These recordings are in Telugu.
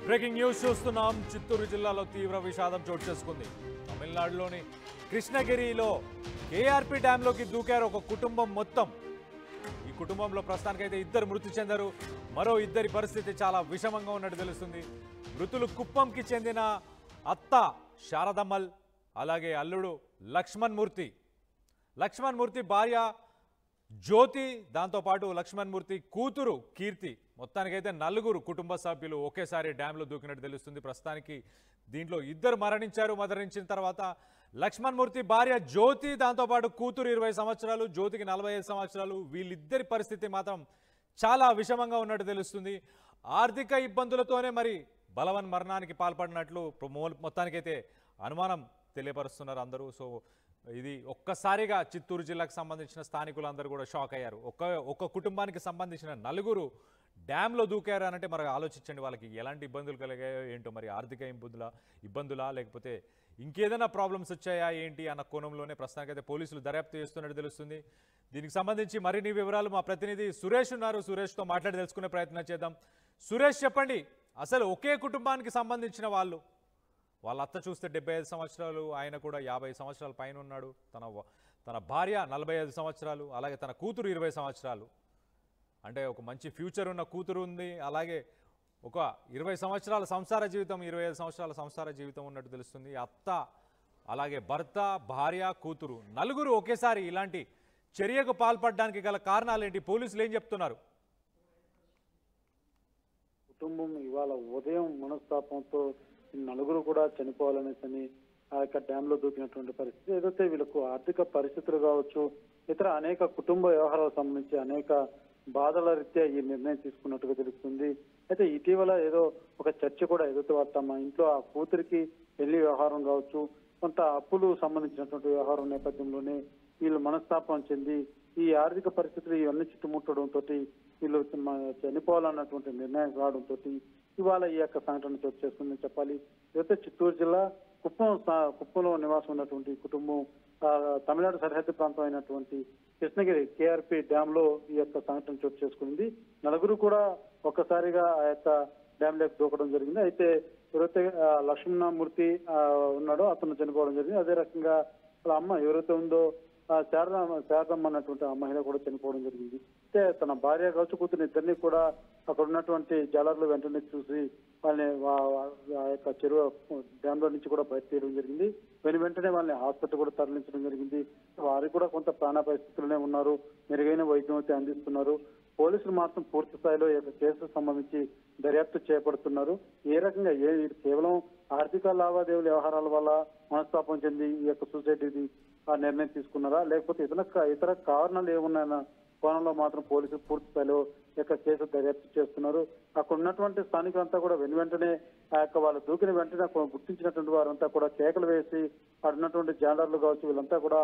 బ్రేకింగ్ న్యూస్ చూస్తున్నాం. చిత్తూరు జిల్లాలో తీవ్ర విషాదం చోటు చేసుకుంది. తమిళనాడులోని కృష్ణగిరిలో కేఆర్పి డ్యాంలోకి దూకారు ఒక కుటుంబం మొత్తం. ఈ కుటుంబంలో ప్రస్తుతానికైతే ఇద్దరు మృతి చెందారు. మరో ఇద్దరి పరిస్థితి చాలా విషమంగా ఉన్నట్టు తెలుస్తుంది. మృతులు కుప్పంకి చెందిన అత్త శారదమ్మల్, అలాగే అల్లుడు లక్ష్మణ్ మూర్తి భార్య జ్యోతి, దాంతోపాటు లక్ష్మణ్ మూర్తి కూతురు కీర్తి. మొత్తానికైతే నలుగురు కుటుంబ సభ్యులు ఒకేసారి డ్యాంలో దూకినట్టు తెలుస్తుంది. ప్రస్తుతానికి దీంట్లో ఇద్దరు మరణించిన తర్వాత లక్ష్మణ్ మూర్తి భార్య జ్యోతి, దాంతోపాటు కూతురు 20 సంవత్సరాలు, జ్యోతికి 45 సంవత్సరాలు. వీళ్ళిద్దరి పరిస్థితి మాత్రం చాలా విషమంగా ఉన్నట్టు తెలుస్తుంది. ఆర్థిక ఇబ్బందులతోనే మరి బలవన్ మరణానికి పాల్పడినట్లు మొత్తానికైతే అనుమానం తెలియపరుస్తున్నారు అందరూ. సో ఇది ఒక్కసారిగా చిత్తూరు జిల్లాకు సంబంధించిన స్థానికులందరూ కూడా షాక్ అయ్యారు. ఒక్క కుటుంబానికి సంబంధించిన నలుగురు డ్యాంలో దూకారు అనంటే మరి ఆలోచించండి, వాళ్ళకి ఎలాంటి ఇబ్బందులు కలిగాయో ఏంటో. మరి ఆర్థిక ఇబ్బందులా లేకపోతే ఇంకేదైనా ప్రాబ్లమ్స్ వచ్చాయా ఏంటి అన్న కోణంలోనే ప్రస్తుతానికైతే పోలీసులు దర్యాప్తు చేస్తున్నట్టు తెలుస్తుంది. దీనికి సంబంధించి మరిన్ని వివరాలు మా ప్రతినిధి సురేష్ ఉన్నారు. సురేష్తో మాట్లాడి తెలుసుకునే ప్రయత్నం చేద్దాం. సురేష్, చెప్పండి, అసలు ఒకే కుటుంబానికి సంబంధించిన వాళ్ళ అత్త చూస్తే 75 సంవత్సరాలు, ఆయన కూడా 50 సంవత్సరాల పైన ఉన్నాడు. తన భార్య 45 సంవత్సరాలు, అలాగే తన కూతురు 20 సంవత్సరాలు. అంటే ఒక మంచి ఫ్యూచర్ ఉన్న కూతురు ఉంది, అలాగే ఒక 20 సంవత్సరాల సంసార జీవితం, 25 సంవత్సరాల సంసార జీవితం ఉన్నట్టు తెలుస్తుంది. అత్త, అలాగే భర్త, భార్య, కూతురు, నలుగురు ఒకేసారి ఇలాంటి చర్యకు పాల్పడడానికి గల కారణాలు ఏంటి? పోలీసులు ఏం చెప్తున్నారు? కుటుంబం ఇవాళ ఉదయం మనస్తాపంతో నలుగురు కూడా చనిపోవాలనేసి ఆ యొక్క డ్యామ్ లో దూకినటువంటి పరిస్థితి. ఏదైతే వీళ్ళకు ఆర్థిక పరిస్థితులు కావచ్చు, ఇతర అనేక కుటుంబ వ్యవహారాలకు సంబంధించి అనేక బాధల రీత్యా ఈ నిర్ణయం తీసుకున్నట్టుగా తెలుస్తుంది. అయితే ఇటీవల ఏదో ఒక చర్చ కూడా ఏదైతే తమ ఇంట్లో ఆ కూతురికి పెళ్లి వ్యవహారం కావచ్చు, కొంత అప్పులు సంబంధించినటువంటి వ్యవహారం నేపథ్యంలోనే వీళ్ళు మనస్తాపం చెంది ఈ ఆర్థిక పరిస్థితులు ఇవన్నీ చుట్టుముట్టడంతో వీళ్ళు చనిపోవాలన్నటువంటి నిర్ణయం రావడంతో ఇవాళ ఈ యొక్క సంఘటన చోటు చేసుకుందని చెప్పాలి. అయితే చిత్తూరు జిల్లా కుప్పంలో నివాసం ఉన్నటువంటి కుటుంబం తమిళనాడు సరిహద్దు ప్రాంతం అయినటువంటి కృష్ణగిరి కేఆర్పి డ్యామ్ లో ఈ యొక్క సంఘటన చోటు చేసుకుంది. నలుగురు కూడా ఒక్కసారిగా ఆ యొక్క డ్యామ్ లోకి దూకడం జరిగింది. అయితే ఎవరైతే లక్ష్మణమూర్తి ఉన్నాడో అతను చనిపోవడం జరిగింది. అదే రకంగా వాళ్ళ అమ్మ ఎవరైతే ఉందో శారదమ్మ అన్నటువంటి ఆ మహిళ కూడా చనిపోవడం జరిగింది. అయితే తన భార్య కావచ్చు, కూతురు ఇద్దరిని కూడా అక్కడ ఉన్నటువంటి జాలర్లు వెంటనే చూసి వాళ్ళని ఆ యొక్క చెరువు డ్యామ్ లో నుంచి కూడా బయట తీయడం జరిగింది. వెంటనే వాళ్ళని హాస్పిటల్ కూడా తరలించడం జరిగింది. వారికి కూడా కొంత ప్రాణ పరిస్థితుల్లోనే ఉన్నారు, మెరుగైన వైద్యం అయితే అందిస్తున్నారు. పోలీసులు మాత్రం పూర్తి స్థాయిలో ఈ యొక్క కేసుకు సంబంధించి దర్యాప్తు చేపడుతున్నారు. ఏ రకంగా కేవలం ఆర్థిక లావాదేవీల వ్యవహారాల వల్ల మనస్తాపం చెంది ఈ యొక్క సూసైడ్ ఆ నిర్ణయం తీసుకున్నారా, లేకపోతే ఇతర కారణాలు ఏమున్నాయన్న కోణంలో మాత్రం పోలీసులు పూర్తి స్థాయిలో యొక్క కేసు దర్యాప్తు చేస్తున్నారు. అక్కడ ఉన్నటువంటి స్థానికులంతా కూడా వెంటనే ఆ యొక్క వాళ్ళు దూకిన వెంటనే గుర్తించినటువంటి వారంతా కూడా కేకలు వేసి అక్కడ ఉన్నటువంటి జాలర్లు కావచ్చు వీళ్ళంతా కూడా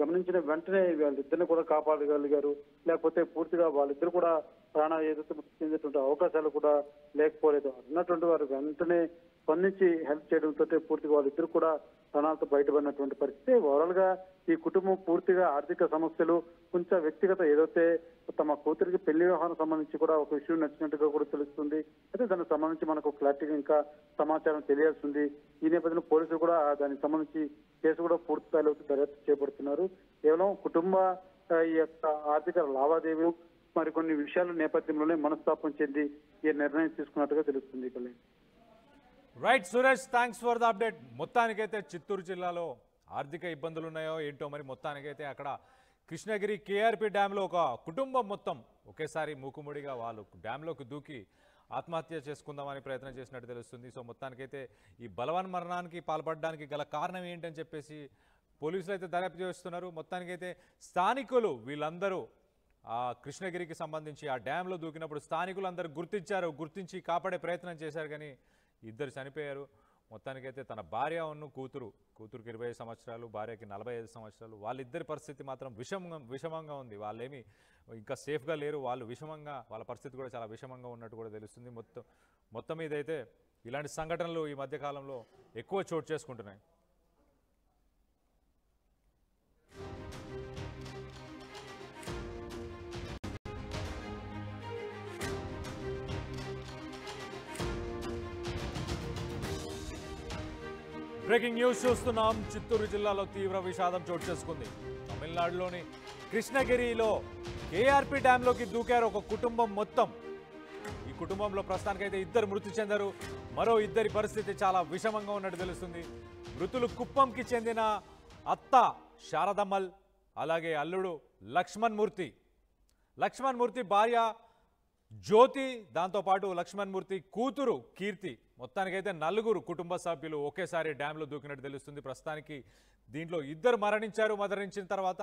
గమనించిన వెంటనే వాళ్ళిద్దరిని కూడా కాపాడగలిగారు. లేకపోతే పూర్తిగా వాళ్ళిద్దరు కూడా ప్రాణాలు ఏదైతే మృతి చెందేటువంటి అవకాశాలు కూడా లేకపోలేదు. ఉన్నటువంటి వారు వెంటనే స్పందించి హెల్ప్ చేయడంతో పూర్తిగా వాళ్ళిద్దరు కూడా ప్రాణాలతో బయటపడినటువంటి పరిస్థితి. ఓవరాల్ గా ఈ కుటుంబం పూర్తిగా ఆర్థిక సమస్యలు, కొంచెం వ్యక్తిగత ఏదైతే తమ కూతురికి పెళ్లి వ్యవహారం సంబంధించి కూడా ఒక విషయం నచ్చినట్టుగా కూడా తెలుస్తుంది. అయితే దానికి సంబంధించి మనకు క్లారిటీగా ఇంకా సమాచారం తెలియాల్సింది. ఈ నేపథ్యంలో పోలీసులు కూడా దానికి సంబంధించి కేసు కూడా పూర్తి స్థాయిలో దర్యాప్తు చేపడుతున్నారు. కేవలం కుటుంబ ఈ యొక్క ఆర్థిక లావాదేవీలు మరికొన్ని విషయాల నేపథ్యంలోనే మనస్తాపం చెంది ఈ నిర్ణయం తీసుకున్నట్టుగా తెలుస్తుంది. Right Suresh, thanks for the update. మొత్తానికైతే చిత్తూరు జిల్లాలో ఆర్థిక ఇబ్బందులు ఉన్నాయో ఏంటో మరి మొత్తానికైతే అక్కడ కృష్ణగిరి కేఆర్పి డ్యాంలో ఒక కుటుంబం మొత్తం ఒకేసారి మూకుముడిగా వాళ్ళు డ్యాంలోకి దూకి ఆత్మహత్య చేసుకుందామని ప్రయత్నం చేసినట్టు తెలుస్తుంది. సో మొత్తానికైతే ఈ బలవన్ మరణానికి పాల్పడడానికి గల కారణం ఏంటని చెప్పేసి పోలీసులు అయితే దర్యాప్తు చేస్తున్నారు. మొత్తానికైతే స్థానికులు వీళ్ళందరూ ఆ కృష్ణగిరికి సంబంధించి ఆ డ్యాంలో దూకినప్పుడు స్థానికులు అందరూ గుర్తించి కాపాడే ప్రయత్నం చేశారు, కానీ ఇద్దరు చనిపోయారు. మొత్తానికైతే తన భార్య కూతురుకి 20 సంవత్సరాలు, భార్యకి 45 సంవత్సరాలు. వాళ్ళిద్దరి పరిస్థితి మాత్రం విషమంగా ఉంది. వాళ్ళేమి ఇంకా సేఫ్గా లేరు, వాళ్ళ పరిస్థితి కూడా చాలా విషమంగా ఉన్నట్టు కూడా తెలుస్తుంది. మొత్తం మీద అయితే ఇలాంటి సంఘటనలు ఈ మధ్యకాలంలో ఎక్కువ చోటు చేసుకుంటున్నాయి. బ్రేకింగ్ న్యూస్ చూస్తున్నాం. చిత్తూరు జిల్లాలో తీవ్ర విషాదం చోటు చేసుకుంది. తమిళనాడులోని కృష్ణగిరిలో కేఆర్పి డ్యాంలోకి దూకారు ఒక కుటుంబం మొత్తం. ఈ కుటుంబంలో ప్రస్తుతానికైతే ఇద్దరు మృతి చెందారు. మరో ఇద్దరి పరిస్థితి చాలా విషమంగా ఉన్నట్టు తెలుస్తుంది. మృతులు కుప్పంకి చెందిన అత్త శారదమ్మల్, అలాగే అల్లుడు లక్ష్మణ్ మూర్తి భార్య జ్యోతి, దాంతోపాటు లక్ష్మణ్ మూర్తి కూతురు కీర్తి. మొత్తానికైతే నలుగురు కుటుంబ సభ్యులు ఒకేసారి డ్యాంలో దూకినట్టు తెలుస్తుంది. ప్రస్తుతానికి దీంట్లో ఇద్దరు మరణించిన తర్వాత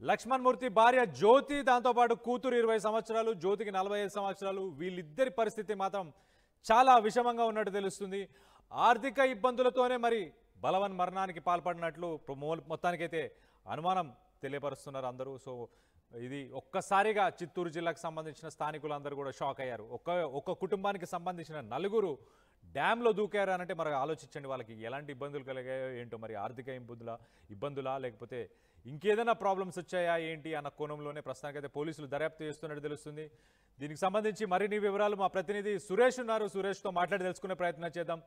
లక్ష్మణ్ మూర్తి భార్య జ్యోతి, దాంతోపాటు కూతురు 20 సంవత్సరాలు, జ్యోతికి 45 సంవత్సరాలు. వీళ్ళిద్దరి పరిస్థితి మాత్రం చాలా విషమంగా ఉన్నట్టు తెలుస్తుంది. ఆర్థిక ఇబ్బందులతోనే మరి బలవన్ మరణానికి పాల్పడినట్లు మొత్తానికైతే అనుమానం తెలియపరుస్తున్నారు అందరూ. సో ఇది ఒక్కసారిగా చిత్తూరు జిల్లాకు సంబంధించిన స్థానికులందరూ కూడా షాక్ అయ్యారు. ఒక్క కుటుంబానికి సంబంధించిన నలుగురు డ్యాంలో దూకారు అనంటే మరి ఆలోచించండి, వాళ్ళకి ఎలాంటి ఇబ్బందులు కలిగాయో ఏంటో. మరి ఆర్థిక ఇబ్బందులా లేకపోతే ఇంకేదైనా ప్రాబ్లమ్స్ వచ్చాయా ఏంటి అన్న కోణంలోనే ప్రస్తుతానికైతే పోలీసులు దర్యాప్తు చేస్తున్నట్టు తెలుస్తుంది. దీనికి సంబంధించి మరిన్ని వివరాలు మా ప్రతినిధి సురేష్ ఉన్నారు. సురేష్తో మాట్లాడి తెలుసుకునే ప్రయత్నం చేద్దాం.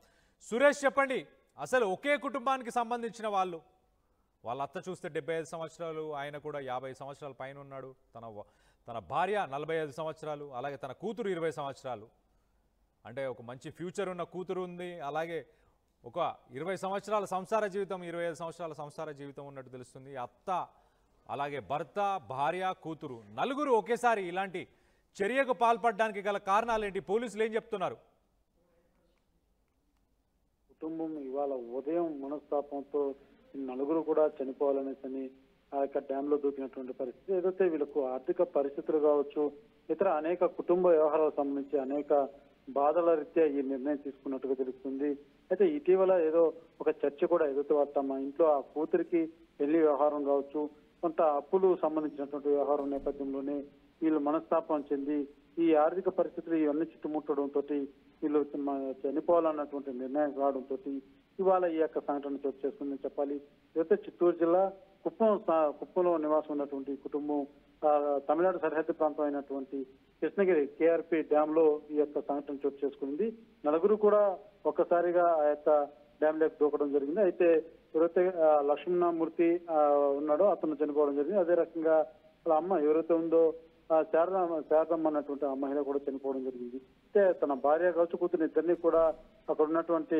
సురేష్, చెప్పండి, అసలు ఒకే కుటుంబానికి సంబంధించిన వాళ్ళ అత్త చూస్తే 75 సంవత్సరాలు, ఆయన కూడా 50 సంవత్సరాల పైన ఉన్నాడు. తన భార్య 45 సంవత్సరాలు, అలాగే తన కూతురు 20 సంవత్సరాలు. అంటే ఒక మంచి ఫ్యూచర్ ఉన్న కూతురు ఉంది, అలాగే ఒక 20 సంవత్సరాల సంసార జీవితం, 25 సంవత్సరాల సంసార జీవితం ఉన్నట్టు తెలుస్తుంది. అత్త, అలాగే భర్త, భార్య, కూతురు, నలుగురు ఒకేసారి ఇలాంటి చర్యకు పాల్పడడానికి గల కారణాలు ఏంటి? పోలీసులు ఏం చెప్తున్నారు? కుటుంబం ఇవాళ ఉదయం మనస్తాపంతో నలుగురు కూడా చనిపోవాలనేసి ఆ యొక్క డ్యామ్ లో దూకినటువంటి పరిస్థితి. ఏదైతే వీళ్ళకు ఆర్థిక పరిస్థితులు కావచ్చు, ఇతర అనేక కుటుంబ వ్యవహారాలకు సంబంధించి అనేక బాధల రీత్యా ఈ నిర్ణయం తీసుకున్నట్టుగా తెలుస్తుంది. అయితే ఇటీవల ఏదో ఒక చర్చ కూడా ఏదైతే తమ ఇంట్లో ఆ కూతురికి పెళ్లి వ్యవహారం కావచ్చు, కొంత అప్పులు సంబంధించినటువంటి వ్యవహారం నేపథ్యంలోనే వీళ్ళు మనస్తాపం చెంది ఈ ఆర్థిక పరిస్థితులు ఇవన్నీ చుట్టుముట్టడంతో వీళ్ళు చనిపోవాలన్నటువంటి నిర్ణయం రావడంతో ఇవాళ ఈ యొక్క సంఘటన చోటు చేసుకుందని చెప్పాలి. ఏదైతే చిత్తూరు జిల్లా కుప్పంలో నివాసం ఉన్నటువంటి కుటుంబం తమిళనాడు సరిహద్దు ప్రాంతం అయినటువంటి కృష్ణగిరి కేఆర్పి డ్యామ్ లో ఈ యొక్క సంఘటన చోటు చేసుకుంది. నలుగురు కూడా ఒక్కసారిగా ఆ యొక్క డ్యామ్ లోకి దూకడం జరిగింది. అయితే ఎవరైతే లక్ష్మణమూర్తి ఉన్నాడో అతను చనిపోవడం జరిగింది. అదే రకంగా వాళ్ళ అమ్మ ఎవరైతే ఉందో శారదమ్మ అన్నటువంటి ఆ మహిళ కూడా చనిపోవడం జరిగింది. అయితే తన భార్య కావచ్చు కూతురు ఇద్దరిని కూడా అక్కడ ఉన్నటువంటి